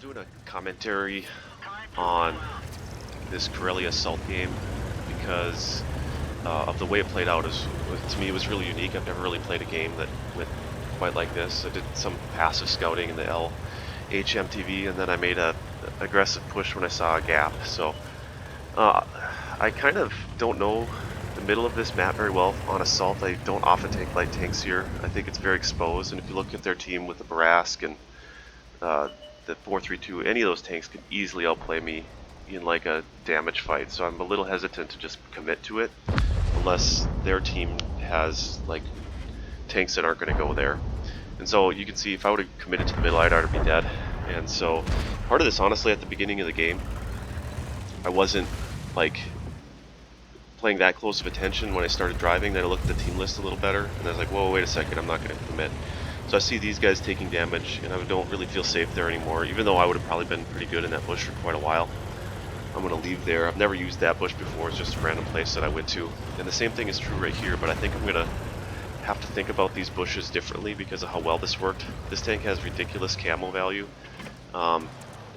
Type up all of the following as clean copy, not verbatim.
doing a commentary on this Corellia Assault game because of the way it played out. To me, it was really unique. I've never really played a game that went quite like this. I did some passive scouting in the LHMTV, and then I made a aggressive push when I saw a gap. So I kind of don't know the middle of this map very well on Assault. I don't often take light tanks here. I think it's very exposed, and if you look at their team with the Barask and the 432, any of those tanks could easily outplay me in like a damage fight. So I'm a little hesitant to just commit to it unless their team has like tanks that aren't going to go there. And so you can see if I would have committed to the middle, I'd already be dead. And so part of this, honestly, at the beginning of the game, I wasn't like paying that close of attention. When I started driving, then I looked at the team list a little better, and I was like, whoa, wait a second, I'm not going to commit. So I see these guys taking damage, and I don't really feel safe there anymore, even though I would have probably been pretty good in that bush for quite a while. I'm going to leave there. I've never used that bush before. It's just a random place that I went to. And the same thing is true right here, but I think I'm going to have to think about these bushes differently because of how well this worked. This tank has ridiculous camo value.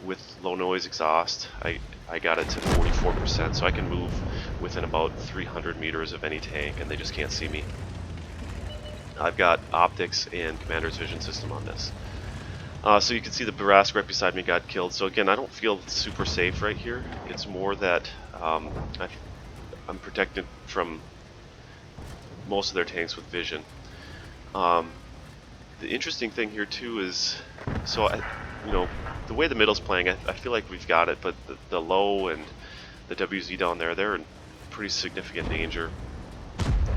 With low noise exhaust, I got it to 44%, so I can move within about 300 meters of any tank, and they just can't see me. I've got optics and commander's vision system on this. So you can see the Barask right beside me got killed. So again, I don't feel super safe right here. It's more that I'm protected from most of their tanks with vision. The interesting thing here too is, so the way the middle's playing, I feel like we've got it, but the low and the WZ down there, they're in pretty significant danger.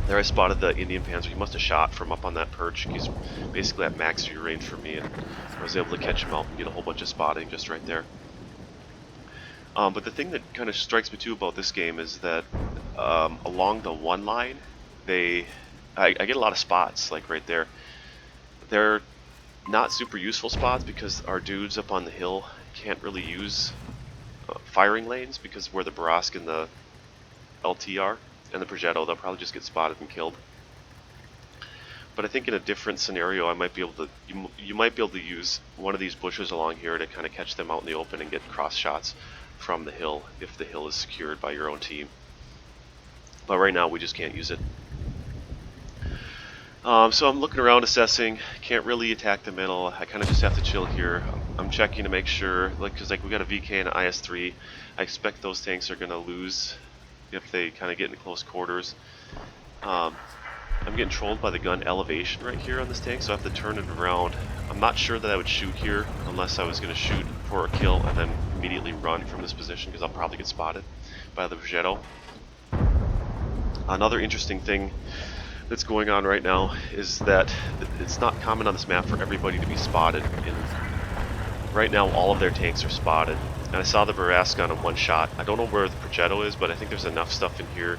There I spotted the Indian Panzer. He must have shot from up on that perch. He's basically at max view range for me, and I was able to catch him out and get a whole bunch of spotting just right there. But the thing that kind of strikes me too about this game is that along the one line, I get a lot of spots, like right there. They're not super useful spots because our dudes up on the hill can't really use firing lanes because where the Barask and the LT are, and the Progetto, they'll probably just get spotted and killed. But I think in a different scenario, I might be able to. You might be able to use one of these bushes along here to kind of catch them out in the open and get cross shots from the hill if the hill is secured by your own team. But right now, we just can't use it. So I'm looking around, assessing. Can't really attack the middle. I kind of just have to chill here. I'm checking to make sure, because we got a VK and an IS-3. I expect those tanks are going to lose if they kind of get into close quarters. I'm getting trolled by the gun elevation right here on this tank, so I have to turn it around. I'm not sure that I would shoot here unless I was going to shoot for a kill and then immediately run from this position because I'll probably get spotted by the Progetto. Another interesting thing that's going on right now is that it's not common on this map for everybody to be spotted. And right now all of their tanks are spotted. And I saw the Barask on a one shot. I don't know where the Progetto is, but I think there's enough stuff in here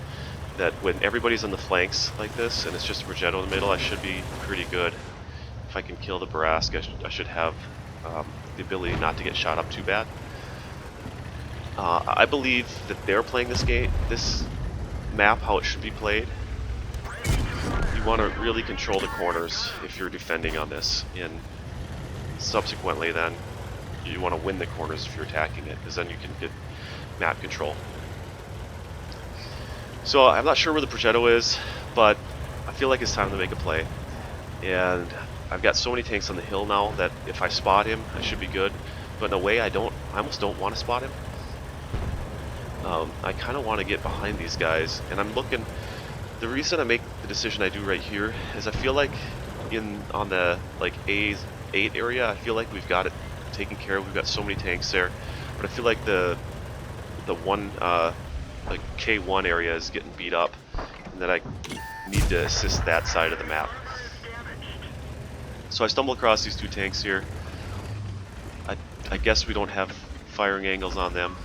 that when everybody's on the flanks like this and it's just a Progetto in the middle, I should be pretty good. If I can kill the Barask, I should have the ability not to get shot up too bad. I believe that they're playing this map how it should be played. You want to really control the corners if you're defending on this, and subsequently then you want to win the corners if you're attacking it, because then you can get map control. So I'm not sure where the Progetto is, but I feel like it's time to make a play. And I've got so many tanks on the hill now that if I spot him, I should be good. But in a way, I almost don't want to spot him. I kind of want to get behind these guys, and I'm looking. The reason I make the decision I do right here is I feel like on the like A8 area, I feel like we've got it taken care of. We've got so many tanks there, but I feel like the one like K1 area is getting beat up, and that I need to assist that side of the map. So I stumble across these two tanks here. I guess we don't have firing angles on them.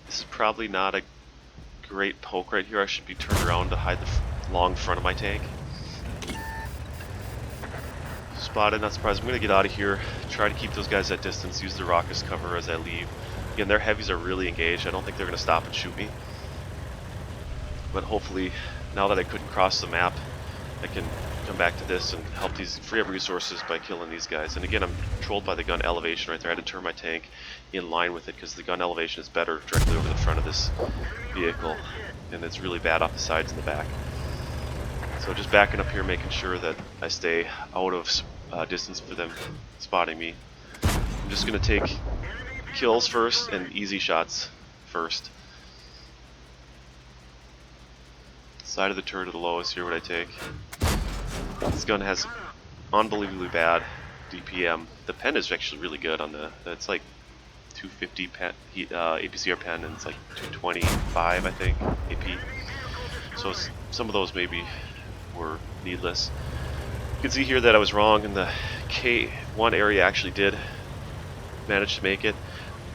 This is probably not a great poke right here. I should be turned around to hide the long front of my tank. Spotted, not surprised. I'm going to get out of here, try to keep those guys at distance, use the rockets cover as I leave. Again, their heavies are really engaged. I don't think they're going to stop and shoot me. But hopefully, now that I couldn't cross the map, I can come back to this and help these free up resources by killing these guys. And again, I'm controlled by the gun elevation right there. I had to turn my tank in line with it because the gun elevation is better directly over the front of this vehicle, and it's really bad off the sides and the back. So just backing up here, making sure that I stay out of distance for them spotting me. I'm just going to take kills first and easy shots first. Side of the turret to the lowest here, what I take. This gun has unbelievably bad DPM. The pen is actually really good on the, it's like 250 pen, APCR pen, and it's like 225 I think AP. So some of those maybe were needless. You can see here that I was wrong, and the K1 area actually did manage to make it.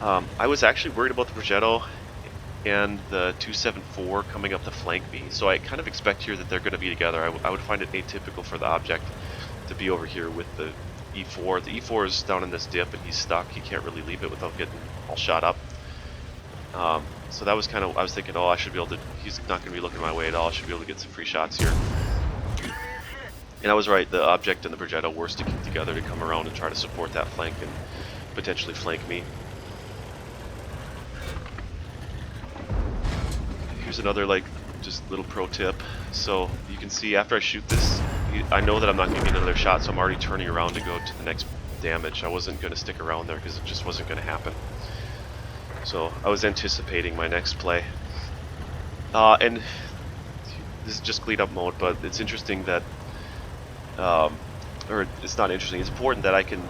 I was actually worried about the Progetto and the 274 coming up to flank me, so I kind of expect here that they're going to be together. I would find it atypical for the object to be over here with the E4. The E4 is down in this dip and he's stuck. He can't really leave it without getting all shot up. So that was kind of, I was thinking, oh, I should be able to, he's not going to be looking my way at all. I should be able to get some free shots here. And I was right, the object and the Progetto were sticking together to come around and try to support that flank and potentially flank me. Here's another just little pro tip. So you can see after I shoot this, I know that I'm not going to get another shot, so I'm already turning around to go to the next damage. I wasn't going to stick around there because it just wasn't going to happen. So I was anticipating my next play. And this is just clean up mode, but it's interesting that, or it's not interesting, it's important that I can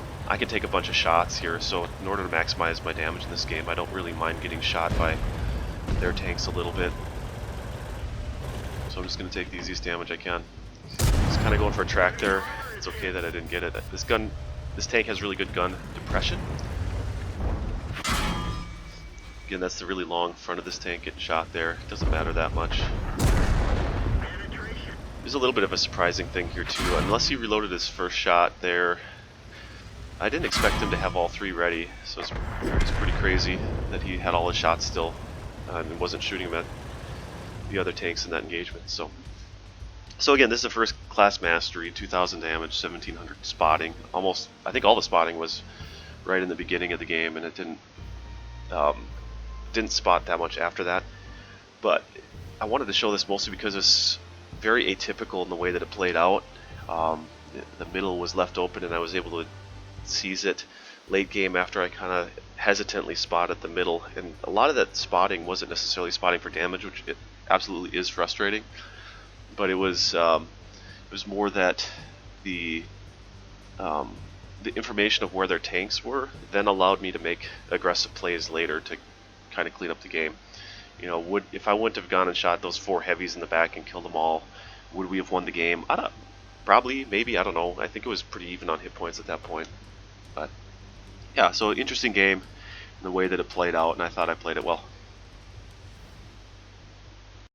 take a bunch of shots here. So in order to maximize my damage in this game, I don't really mind getting shot by their tanks a little bit. So I'm just going to take the easiest damage I can. Just kind of going for a track there. It's okay that I didn't get it. This tank has really good gun depression. Again, that's the really long front of this tank getting shot there. It doesn't matter that much. There's a little bit of a surprising thing here too. Unless he reloaded his first shot there, I didn't expect him to have all three ready. So it's pretty crazy that he had all his shots still and wasn't shooting them at the other tanks in that engagement. So again, this is a first class mastery, 2000 damage, 1700 spotting. Almost, I think all the spotting was right in the beginning of the game, and it didn't spot that much after that. But I wanted to show this mostly because it's very atypical in the way that it played out. The middle was left open, and I was able to seize it late game after I kind of hesitantly spotted the middle. And a lot of that spotting wasn't necessarily spotting for damage, which it absolutely is frustrating. But it was more that the information of where their tanks were then allowed me to make aggressive plays later to kind of clean up the game. You know, if I wouldn't have gone and shot those 4 heavies in the back and killed them all, would we have won the game? Probably, maybe, I don't know. I think it was pretty even on hit points at that point. But yeah, so interesting game in the way that it played out, and I thought I played it well.